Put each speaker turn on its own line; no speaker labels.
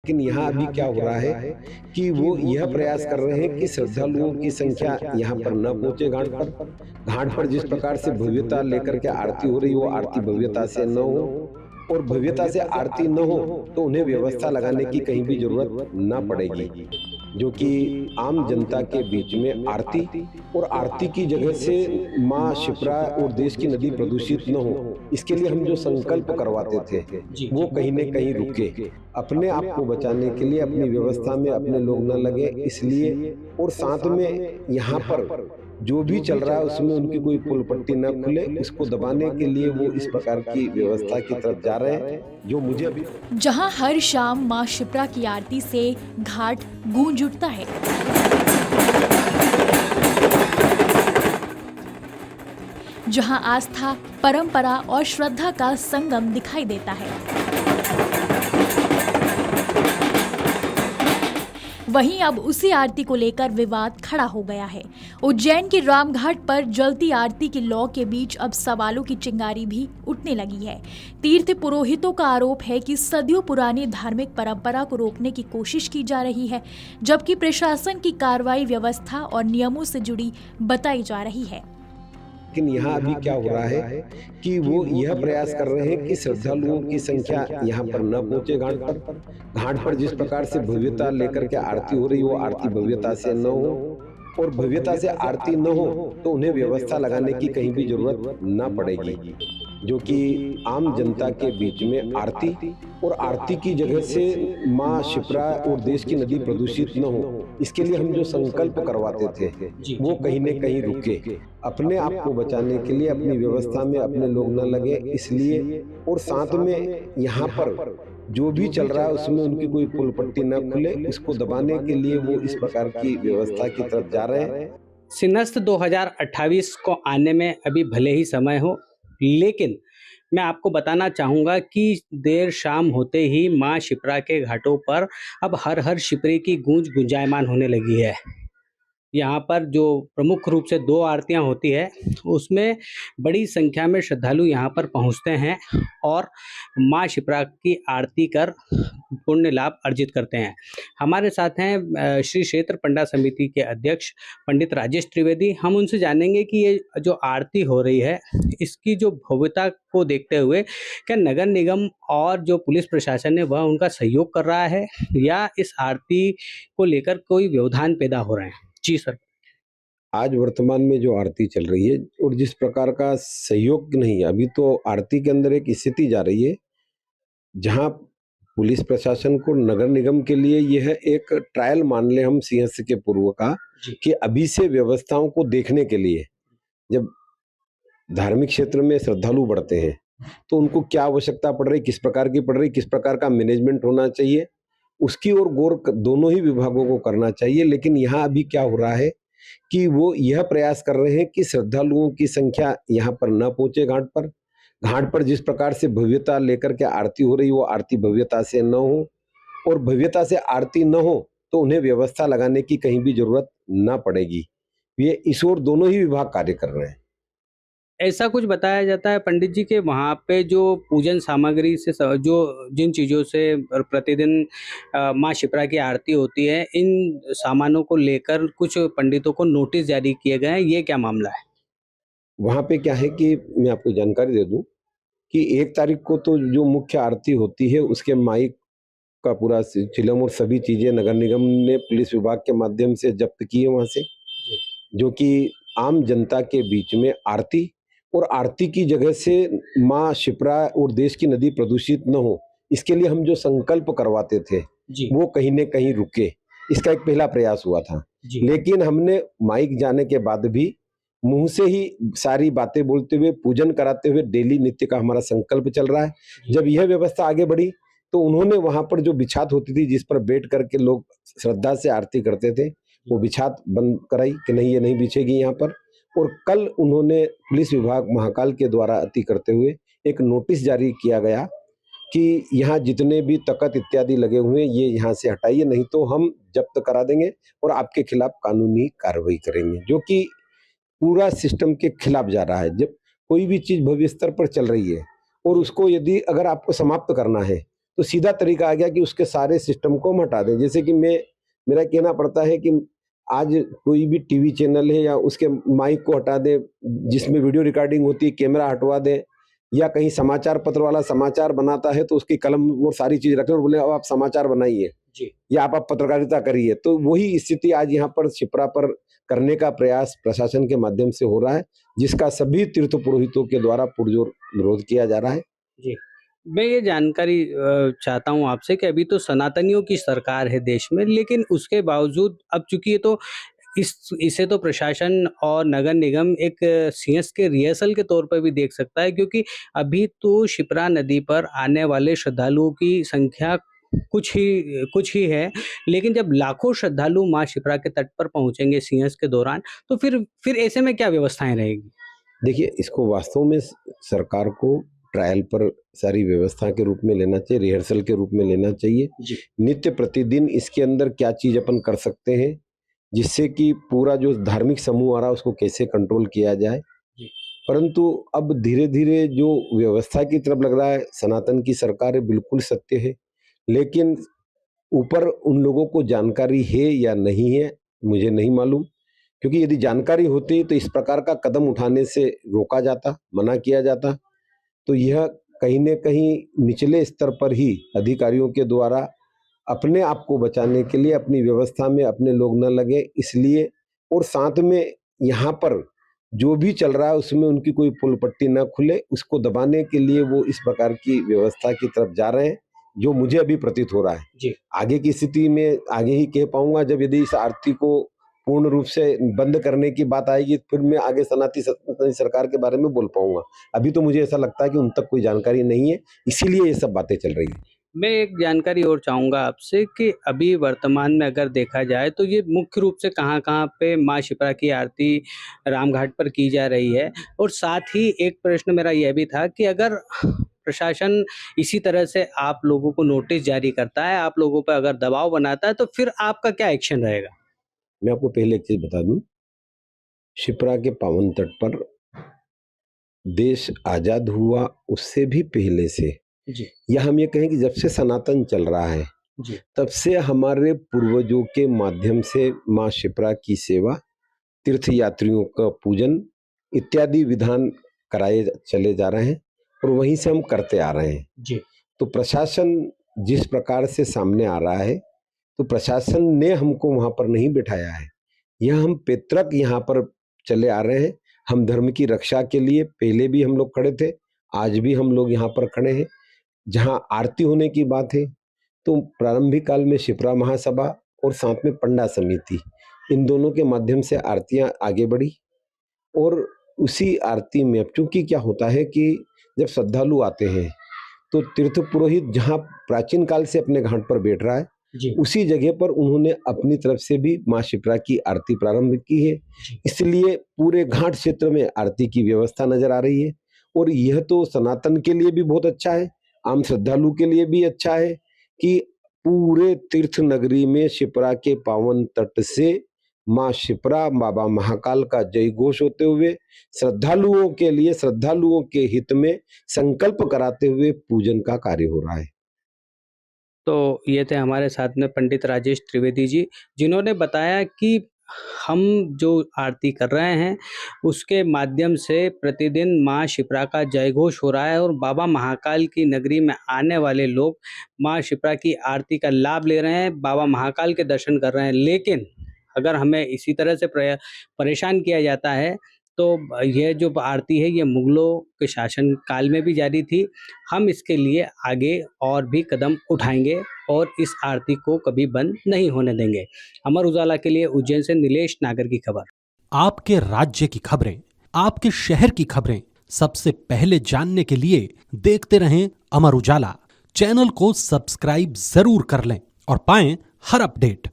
लेकिन यहाँ अभी क्या हो रहा है कि वो यह प्रयास कर रहे हैं कि श्रद्धालुओं की संख्या यहाँ पर न पहुंचे घाट पर। घाट पर जिस प्रकार से भव्यता लेकर के आरती हो रही वो आरती भव्यता से न हो, और भव्यता से आरती न हो तो उन्हें व्यवस्था लगाने की कहीं भी जरूरत न पड़ेगी, जो कि आम जनता के बीच में आरती और आरती की जगह से माँ शिप्रा और देश की नदी प्रदूषित न हो, इसके लिए हम जो संकल्प करवाते थे
जी,
वो कहीं न कहीं रुके। अपने आप को बचाने के लिए अपनी व्यवस्था में अपने लोग न लगे इसलिए, और साथ में यहाँ पर जो भी चल रहा है उसमें उनकी कोई पुल पट्टी न खुले, इसको दबाने के लिए वो इस प्रकार की व्यवस्था की तरफ जा रहे हैं, जो मुझे अभी
जहां हर शाम मां शिप्रा की आरती से घाट गूंज उठता है, जहां आस्था, परंपरा और श्रद्धा का संगम दिखाई देता है। वहीं अब उसी आरती को लेकर विवाद खड़ा हो गया है। उज्जैन के रामघाट पर जलती आरती की लौ के बीच अब सवालों की चिंगारी भी उठने लगी है। तीर्थ पुरोहितों का आरोप है कि सदियों पुरानी धार्मिक परंपरा को रोकने की कोशिश की जा रही है, जबकि प्रशासन की कार्रवाई व्यवस्था और नियमों से जुड़ी बताई जा रही है।
लेकिन यहाँ अभी क्या हो रहा है कि वो यह प्रयास कर रहे हैं कि श्रद्धालुओं की संख्या यहाँ पर न पहुंचे घाट पर। घाट पर जिस प्रकार से भव्यता लेकर के आरती हो रही वो आरती भव्यता से न हो, और भव्यता से आरती न हो तो उन्हें व्यवस्था लगाने की कहीं भी जरूरत न पड़ेगी, जो कि आम जनता के बीच में आरती और आरती की जगह से माँ शिप्रा और देश की नदी प्रदूषित न हो, इसके लिए हम जो संकल्प करवाते थे
जी,
वो कहीं न कहीं रुके। अपने आप को बचाने के लिए अपनी व्यवस्था में अपने लोग न लगे इसलिए, और साथ में यहाँ पर जो भी चल रहा है उसमें उनकी कोई पुल पट्टी न खुले, इसको दबाने के लिए वो इस प्रकार की व्यवस्था की तरफ जा रहे हैं।
सिनस्त 2028 को आने में अभी भले ही समय हो, लेकिन मैं आपको बताना चाहूँगा कि देर शाम होते ही माँ शिप्रा के घाटों पर अब हर हर शिप्रे की गूंज गुंजायमान होने लगी है। यहाँ पर जो प्रमुख रूप से 2 आरतियाँ होती है, उसमें बड़ी संख्या में श्रद्धालु यहाँ पर पहुँचते हैं और माँ शिप्रा की आरती कर पुण्य लाभ अर्जित करते हैं। हमारे साथ हैं श्री क्षेत्र पंडा समिति के अध्यक्ष पंडित राजेश त्रिवेदी। हम उनसे जानेंगे कि ये जो आरती हो रही है, इसकी जो भव्यता को देखते हुए क्या नगर निगम और जो पुलिस प्रशासन है वह उनका सहयोग कर रहा है या इस आरती को लेकर कोई व्यवधान पैदा हो रहे हैं? जी सर।
आज वर्तमान में जो आरती चल रही है और जिस प्रकार का सहयोग नहीं है, अभी तो आरती के अंदर एक स्थिति जा रही है जहां पुलिस प्रशासन को नगर निगम के लिए यह एक ट्रायल मान ले हम सिंहस्थ के पूर्व का,
जी।
कि अभी से व्यवस्थाओं को देखने के लिए, जब धार्मिक क्षेत्र में श्रद्धालु बढ़ते हैं तो उनको क्या आवश्यकता पड़ रही, किस प्रकार की पड़ रही, किस प्रकार का मैनेजमेंट होना चाहिए, उसकी ओर गौर दोनों ही विभागों को करना चाहिए। लेकिन यहाँ अभी क्या हो रहा है कि वो यह प्रयास कर रहे हैं कि श्रद्धालुओं की संख्या यहाँ पर न पहुंचे घाट पर। घाट पर जिस प्रकार से भव्यता लेकर के आरती हो रही वो आरती भव्यता से न हो, और भव्यता से आरती न हो तो उन्हें व्यवस्था लगाने की कहीं भी जरूरत न पड़ेगी। ये इस ओर दोनों ही विभाग कार्य कर रहे हैं।
ऐसा कुछ बताया जाता है पंडित जी के वहाँ पे जो पूजन सामग्री से जो जिन चीज़ों से प्रतिदिन माँ शिप्रा की आरती होती है, इन सामानों को लेकर कुछ पंडितों को नोटिस जारी किए गए हैं, ये क्या मामला है?
वहां पे क्या है कि मैं आपको जानकारी दे दूं कि 1 तारीख को तो जो मुख्य आरती होती है उसके माइक का पूरा चिलम और सभी चीजें नगर निगम ने पुलिस विभाग के माध्यम से जब्त की है वहां से,
जी।
जो कि आम जनता के बीच में आरती और आरती की जगह से माँ शिप्रा और देश की नदी प्रदूषित न हो, इसके लिए हम जो संकल्प करवाते थे
जी।
वो कहीं न कहीं रुके। इसका एक पहला प्रयास हुआ था।
जी।
लेकिन हमने माइक जाने के बाद भी मुंह से ही सारी बातें बोलते हुए, पूजन कराते हुए डेली नित्य का हमारा संकल्प चल रहा है। जब यह व्यवस्था आगे बढ़ी तो उन्होंने वहां पर जो बिछात होती थी जिस पर बैठ करके लोग श्रद्धा से आरती करते थे, वो बिछात बंद कराई कि नहीं, ये नहीं बिछेगी यहाँ पर। और कल उन्होंने पुलिस विभाग महाकाल के द्वारा अति करते हुए एक नोटिस जारी किया गया कि यहाँ जितने भी तख्त इत्यादि लगे हुए हैं ये यहाँ से हटाइए, नहीं तो हम जब्त करा देंगे और आपके खिलाफ कानूनी कार्रवाई करेंगे, जो कि पूरा सिस्टम के खिलाफ जा रहा है। जब कोई भी चीज भव्य स्तर पर चल रही है और उसको यदि अगर आपको समाप्त करना है तो सीधा तरीका आ गया कि उसके सारे सिस्टम को हम हटा दें। जैसे कि मेरा कहना पड़ता है कि आज कोई भी टीवी चैनल है या उसके माइक को हटा दें, जिसमें वीडियो रिकॉर्डिंग होती है, कैमरा हटवा दें, या कहीं समाचार पत्र वाला समाचार बनाता है तो उसकी कलम वो सारी चीज रखें और बोले अब आप समाचार बनाइए
जी।
या आप पत्रकारिता करिए। तो वही स्थिति आज यहाँ पर शिप्रा पर करने का प्रयास प्रशासन के माध्यम से हो रहा है, जिसका सभी तीर्थ पुरोहितों के द्वारा पुरजोर विरोध किया जा रहा है।
जी, मैं ये जानकारी चाहता हूँ आपसे कि अभी तो सनातनियों की सरकार है देश में, लेकिन उसके बावजूद अब चूंकि ये तो इसे तो प्रशासन और नगर निगम एक सीएस के रिहर्सल के तौर पर भी देख सकता है, क्योंकि अभी तो शिप्रा नदी पर आने वाले श्रद्धालुओं की संख्या कुछ ही है, लेकिन जब लाखों श्रद्धालु माँ शिप्रा के तट पर पहुंचेंगे सीएस के दौरान, तो फिर ऐसे में क्या व्यवस्थाएं रहेगी?
देखिए, इसको वास्तव में सरकार को ट्रायल पर सारी व्यवस्था के रूप में लेना चाहिए, रिहर्सल के रूप में लेना चाहिए।
जी।
नित्य प्रतिदिन इसके अंदर क्या चीज अपन कर सकते हैं जिससे कि पूरा जो धार्मिक समूह आ रहा है उसको कैसे कंट्रोल किया जाए।
जी।
परंतु अब धीरे धीरे जो व्यवस्था की तरफ लग रहा है, सनातन की सरकार है, बिल्कुल सत्य है, लेकिन ऊपर उन लोगों को जानकारी है या नहीं है मुझे नहीं मालूम, क्योंकि यदि जानकारी होती तो इस प्रकार का कदम उठाने से रोका जाता, मना किया जाता। तो यह कहीं न कहीं निचले स्तर पर ही अधिकारियों के द्वारा अपने आप को बचाने के लिए अपनी व्यवस्था में अपने लोग न लगे इसलिए, और साथ में यहाँ पर जो भी चल रहा है उसमें उनकी कोई पुल पट्टी न खुले, उसको दबाने के लिए वो इस प्रकार की व्यवस्था की तरफ जा रहे हैं, जो मुझे अभी प्रतीत हो रहा है।
जी।
आगे की स्थिति में आगे ही कह पाऊंगा, जब यदि इस आरती को पूर्ण रूप से बंद करने की बात आएगी फिर मैं आगे सनातनी सरकार के बारे में बोल पाऊंगा। अभी तो मुझे ऐसा लगता है कि उन तक कोई जानकारी नहीं है, इसीलिए ये सब बातें चल रही है।
मैं एक जानकारी और चाहूँगा आपसे कि अभी वर्तमान में अगर देखा जाए तो ये मुख्य रूप से कहाँ-कहाँ पे माँ शिप्रा की आरती रामघाट पर की जा रही है? और साथ ही एक प्रश्न मेरा यह भी था कि अगर प्रशासन इसी तरह से आप लोगों को नोटिस जारी करता है, आप लोगों पे अगर दबाव बनाता है, तो फिर आपका क्या एक्शन रहेगा?
मैं आपको पहले एक चीज बता दूं, शिप्रा के पावन तट पर देश आजाद हुआ उससे भी पहले से,
जी।
या हम ये कहें कि जब से सनातन चल रहा है
जी।
तब से हमारे पूर्वजों के माध्यम से माँ शिप्रा की सेवा, तीर्थ यात्रियों का पूजन इत्यादि विधान कराए चले जा रहे हैं और वहीं से हम करते आ रहे हैं।
जी।
तो प्रशासन जिस प्रकार से सामने आ रहा है, तो प्रशासन ने हमको वहां पर नहीं बिठाया है, यह हम पैतृक यहाँ पर चले आ रहे हैं। हम धर्म की रक्षा के लिए पहले भी हम लोग खड़े थे, आज भी हम लोग यहाँ पर खड़े हैं। जहाँ आरती होने की बात है तो प्रारंभिक काल में शिप्रा महासभा और साथ में पंडा समिति, इन दोनों के माध्यम से आरतियां आगे बढ़ी, और उसी आरती में अब चूंकि क्या होता है कि जब श्रद्धालु आते हैं तो तीर्थ पुरोहित जहाँ प्राचीन काल से अपने घाट पर बैठ रहा है,
जी।
उसी जगह पर उन्होंने अपनी तरफ से भी माँ शिप्रा की आरती प्रारंभ की है, इसलिए पूरे घाट क्षेत्र में आरती की व्यवस्था नजर आ रही है। और यह तो सनातन के लिए भी बहुत अच्छा है, आम श्रद्धालु के लिए भी अच्छा है कि पूरे तीर्थ नगरी में शिप्रा के पावन तट से माँ शिप्रा बाबा महाकाल का जय घोष होते हुए श्रद्धालुओं के लिए, श्रद्धालुओं के हित में संकल्प कराते हुए पूजन का कार्य हो रहा है।
तो ये थे हमारे साथ में पंडित राजेश त्रिवेदी जी, जिन्होंने बताया कि हम जो आरती कर रहे हैं उसके माध्यम से प्रतिदिन माँ शिप्रा का जय घोष हो रहा है और बाबा महाकाल की नगरी में आने वाले लोग माँ शिप्रा की आरती का लाभ ले रहे हैं, बाबा महाकाल के दर्शन कर रहे हैं। लेकिन अगर हमें इसी तरह से परेशान किया जाता है तो यह जो आरती है ये मुगलों के शासन काल में भी जारी थी। हम इसके लिए आगे और भी कदम उठाएंगे और इस आरती को कभी बंद नहीं होने देंगे। अमर उजाला के लिए उज्जैन से नीलेश नागर की खबर।
आपके राज्य की खबरें, आपके शहर की खबरें सबसे पहले जानने के लिए देखते रहें अमर उजाला। चैनल को सब्सक्राइब जरूर कर लें और पाएं हर अपडेट।